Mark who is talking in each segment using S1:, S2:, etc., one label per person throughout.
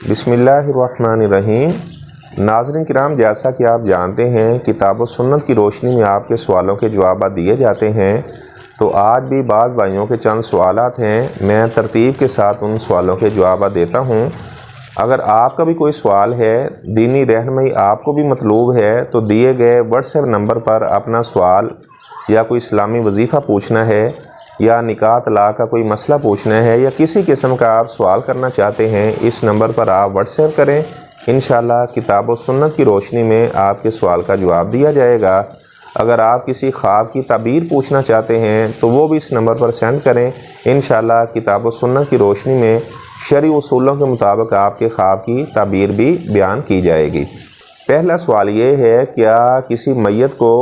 S1: بسم اللہ الرحمن الرحیم۔ ناظرین کرام، جیسا کہ آپ جانتے ہیں کتاب و سنت کی روشنی میں آپ کے سوالوں کے جوابات دیے جاتے ہیں، تو آج بھی بعض بھائیوں کے چند سوالات ہیں، میں ترتیب کے ساتھ ان سوالوں کے جوابات دیتا ہوں۔ اگر آپ کا بھی کوئی سوال ہے، دینی رہنمائی آپ کو بھی مطلوب ہے، تو دیے گئے واٹس ایپ نمبر پر اپنا سوال یا کوئی اسلامی وظیفہ پوچھنا ہے یا نکاح طلاق کا کوئی مسئلہ پوچھنا ہے یا کسی قسم کا آپ سوال کرنا چاہتے ہیں، اس نمبر پر آپ واٹس ایپ کریں۔ انشاءاللہ کتاب و سنت کی روشنی میں آپ کے سوال کا جواب دیا جائے گا۔ اگر آپ کسی خواب کی تعبیر پوچھنا چاہتے ہیں تو وہ بھی اس نمبر پر سینڈ کریں۔ انشاءاللہ کتاب و سنت کی روشنی میں شرعی اصولوں کے مطابق آپ کے خواب کی تعبیر بھی بیان کی جائے گی۔ پہلا سوال یہ ہے، کیا کسی میت کو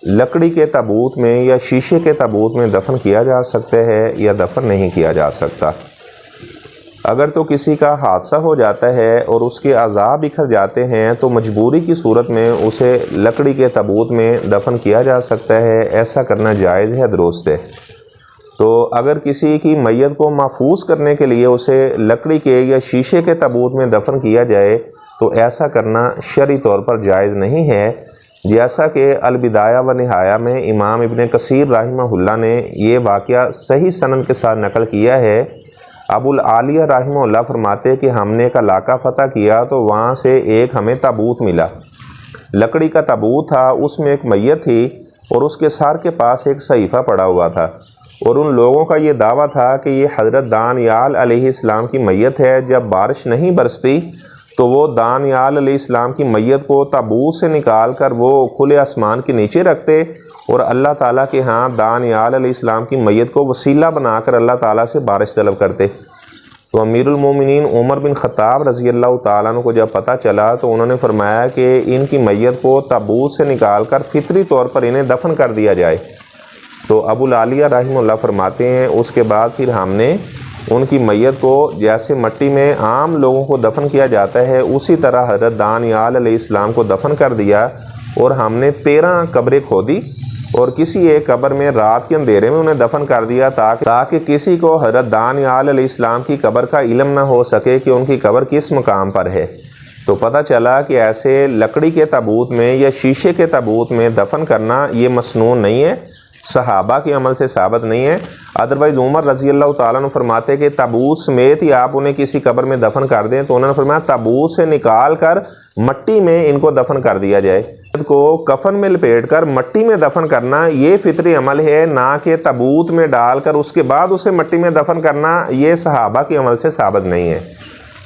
S1: لکڑی کے تابوت میں یا شیشے کے تابوت میں دفن کیا جا سکتا ہے یا دفن نہیں کیا جا سکتا؟ اگر تو کسی کا حادثہ ہو جاتا ہے اور اس کے اعضاء بکھر جاتے ہیں تو مجبوری کی صورت میں اسے لکڑی کے تابوت میں دفن کیا جا سکتا ہے، ایسا کرنا جائز ہے، درست ہے۔ تو اگر کسی کی میت کو محفوظ کرنے کے لیے اسے لکڑی کے یا شیشے کے تابوت میں دفن کیا جائے تو ایسا کرنا شرعی طور پر جائز نہیں ہے، جیسا کہ البدایہ و نہایہ میں امام ابن کثیر رحمہ اللہ نے یہ واقعہ صحیح سند کے ساتھ نقل کیا ہے۔ ابو العالیہ رحمہ اللہ فرماتے کہ ہم نے ایک علاقہ فتح کیا تو وہاں سے ایک ہمیں تابوت ملا، لکڑی کا تابوت تھا، اس میں ایک میت تھی اور اس کے سر کے پاس ایک صحیفہ پڑا ہوا تھا، اور ان لوگوں کا یہ دعویٰ تھا کہ یہ حضرت دانیال علیہ السلام کی میت ہے۔ جب بارش نہیں برستی تو وہ دانیال علیہ السلام کی میت کو تابوت سے نکال کر وہ کھلے آسمان کے نیچے رکھتے اور اللہ تعالیٰ کے ہاں دانیال علیہ السلام کی میت کو وسیلہ بنا کر اللہ تعالیٰ سے بارش طلب کرتے۔ تو امیر المومنین عمر بن خطاب رضی اللہ تعالیٰ عنہ کو جب پتہ چلا تو انہوں نے فرمایا کہ ان کی میت کو تابوت سے نکال کر فطری طور پر انہیں دفن کر دیا جائے۔ تو ابو العالیہ رحمہ اللہ فرماتے ہیں اس کے بعد پھر ہم نے ان کی میت کو جیسے مٹی میں عام لوگوں کو دفن کیا جاتا ہے اسی طرح حضرت دانیال علیہ السلام کو دفن کر دیا، اور ہم نے 13 قبریں کھودی اور کسی ایک قبر میں رات کے اندھیرے میں انہیں دفن کر دیا تاکہ کسی کو حضرت دانیال علیہ السلام کی قبر کا علم نہ ہو سکے کہ ان کی قبر کس مقام پر ہے۔ تو پتہ چلا کہ ایسے لکڑی کے تابوت میں یا شیشے کے تابوت میں دفن کرنا یہ مسنون نہیں ہے، صحابہ کے عمل سے ثابت نہیں ہے۔ ادروائز عمر رضی اللہ تعالیٰ عنہ فرماتے کہ تابوت سمیت ہی آپ انہیں کسی قبر میں دفن کر دیں، تو انہوں نے فرمایا تابوت سے نکال کر مٹی میں ان کو دفن کر دیا جائے۔ کو کفن میں لپیٹ کر مٹی میں دفن کرنا یہ فطری عمل ہے، نہ کہ تابوت میں ڈال کر اس کے بعد اسے مٹی میں دفن کرنا یہ صحابہ کے عمل سے ثابت نہیں ہے۔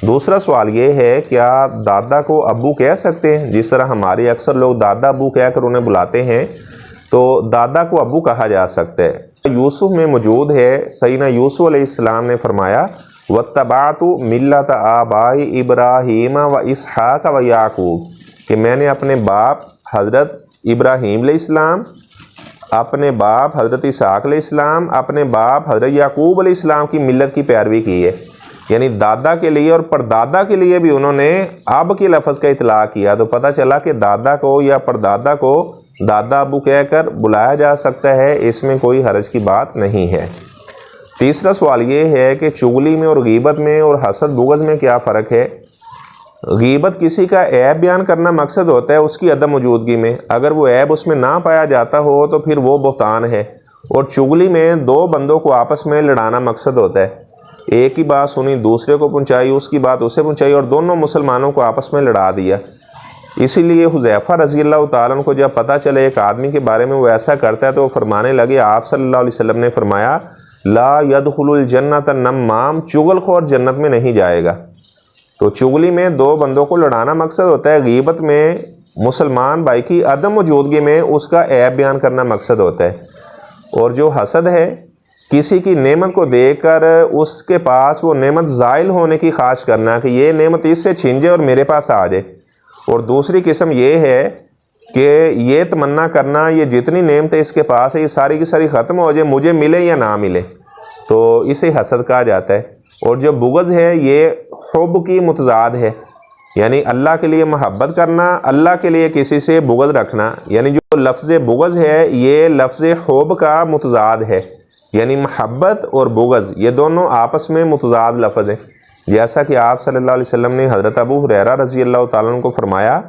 S1: دوسرا سوال یہ ہے، کیا دادا کو ابو کہہ سکتے ہیں؟ جس طرح ہمارے اکثر لوگ دادا ابو کہہ کر انہیں بلاتے ہیں، تو دادا کو ابو کہا جا سکتا ہے۔ یوسف میں موجود ہے، سیدنا یوسف علیہ السلام نے فرمایا وَاتَّبَعْتُ مِلَّةَ آبَائِ ابراہیم و اسحاق و یعقوب، کہ میں نے اپنے باپ حضرت ابراہیم علیہ السلام، اپنے باپ حضرت اسحاق علیہ السلام، اپنے باپ حضرت یعقوب علیہ السلام کی ملت کی پیروی کی ہے۔ یعنی دادا کے لیے اور پردادا کے لیے بھی انہوں نے اب کے لفظ کا اطلاق کیا، تو پتہ چلا کہ دادا کو یا پردادا کو دادا ابو کہہ کر بلایا جا سکتا ہے، اس میں کوئی حرج کی بات نہیں ہے۔ تیسرا سوال یہ ہے کہ چغلی میں اور غیبت میں اور حسد بغض میں کیا فرق ہے؟ غیبت کسی کا عیب بیان کرنا مقصد ہوتا ہے اس کی عدم موجودگی میں، اگر وہ عیب اس میں نہ پایا جاتا ہو تو پھر وہ بہتان ہے، اور چغلی میں دو بندوں کو آپس میں لڑانا مقصد ہوتا ہے، ایک کی بات سنی دوسرے کو پہنچائی، اس کی بات اسے پہنچائی اور دونوں مسلمانوں کو آپس میں لڑا دیا۔ اسی لیے حذیفہ رضی اللہ تعالیٰ عنہ کو جب پتہ چلے ایک آدمی کے بارے میں وہ ایسا کرتا ہے تو وہ فرمانے لگے، آپ صلی اللہ علیہ وسلم نے فرمایا لا يدخل الجنت النمام، چغل خور جنت میں نہیں جائے گا۔ تو چغلی میں دو بندوں کو لڑانا مقصد ہوتا ہے، غیبت میں مسلمان بھائی کی عدم موجودگی میں اس کا عیب بیان کرنا مقصد ہوتا ہے۔ اور جو حسد ہے، کسی کی نعمت کو دیکھ کر اس کے پاس وہ نعمت زائل ہونے کی خواہش کرنا کہ یہ نعمت اس سے چھن جائے اور میرے پاس آ جائے، اور دوسری قسم یہ ہے کہ یہ تمنا کرنا یہ جتنی نعمتیں اس کے پاس ہے یہ ساری کی ساری ختم ہو جائے، مجھے ملے یا نہ ملے، تو اسے حسد کہا جاتا ہے۔ اور جو بغض ہے یہ حب کی متضاد ہے، یعنی اللہ کے لیے محبت کرنا، اللہ کے لیے کسی سے بغض رکھنا، یعنی جو لفظ بغض ہے یہ لفظ حب کا متضاد ہے، یعنی محبت اور بغض یہ دونوں آپس میں متضاد لفظ ہیں۔ جیسا کہ آپ صلی اللہ علیہ وسلم نے حضرت ابو ہریرہ رضی اللہ تعالیٰ عنہ کو فرمایا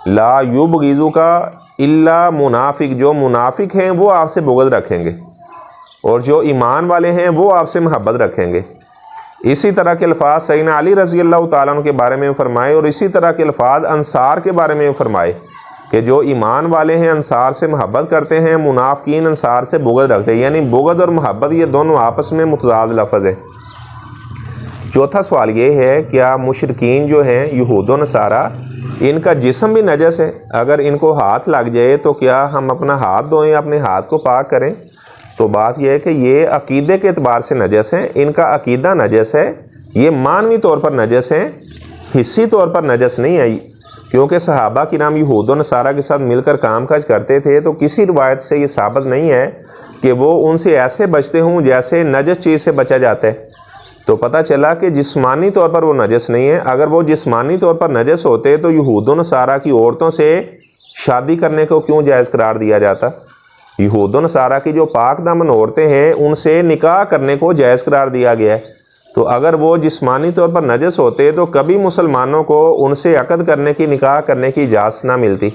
S1: لا یبغضک الا منافق، جو منافق ہیں وہ آپ سے بغض رکھیں گے اور جو ایمان والے ہیں وہ آپ سے محبت رکھیں گے۔ اسی طرح کے الفاظ سیدنا علی رضی اللہ تعالیٰ عنہ کے بارے میں فرمائے، اور اسی طرح کے الفاظ انصار کے بارے میں فرمائے کہ جو ایمان والے ہیں انصار سے محبت کرتے ہیں، منافقین انصار سے بغض رکھتے ہیں، یعنی بغض اور محبت یہ دونوں آپس میں متضاد لفظ ہے۔ چوتھا سوال یہ ہے کیا مشرکین جو ہیں یہود و نصارہ ان کا جسم بھی نجس ہے؟ اگر ان کو ہاتھ لگ جائے تو کیا ہم اپنا ہاتھ دھوئیں، اپنے ہاتھ کو پاک کریں؟ تو بات یہ ہے کہ یہ عقیدے کے اعتبار سے نجس ہیں، ان کا عقیدہ نجس ہے، یہ معنوی طور پر نجس ہیں، حصی طور پر نجس نہیں ہے، کیونکہ صحابہ کرام یہود و نصارہ کے ساتھ مل کر کام کاج کرتے تھے، تو کسی روایت سے یہ ثابت نہیں ہے کہ وہ ان سے ایسے بچتے ہوں جیسے نجس چیز سے بچا جاتا ہے۔ تو پتہ چلا کہ جسمانی طور پر وہ نجس نہیں ہے۔ اگر وہ جسمانی طور پر نجس ہوتے تو یہود و نصارہ کی عورتوں سے شادی کرنے کو کیوں جائز قرار دیا جاتا؟ یہود و نصارہ کی جو پاک دامن عورتیں ہیں ان سے نکاح کرنے کو جائز قرار دیا گیا ہے۔ تو اگر وہ جسمانی طور پر نجس ہوتے تو کبھی مسلمانوں کو ان سے عقد کرنے کی، نکاح کرنے کی اجازت نہ ملتی۔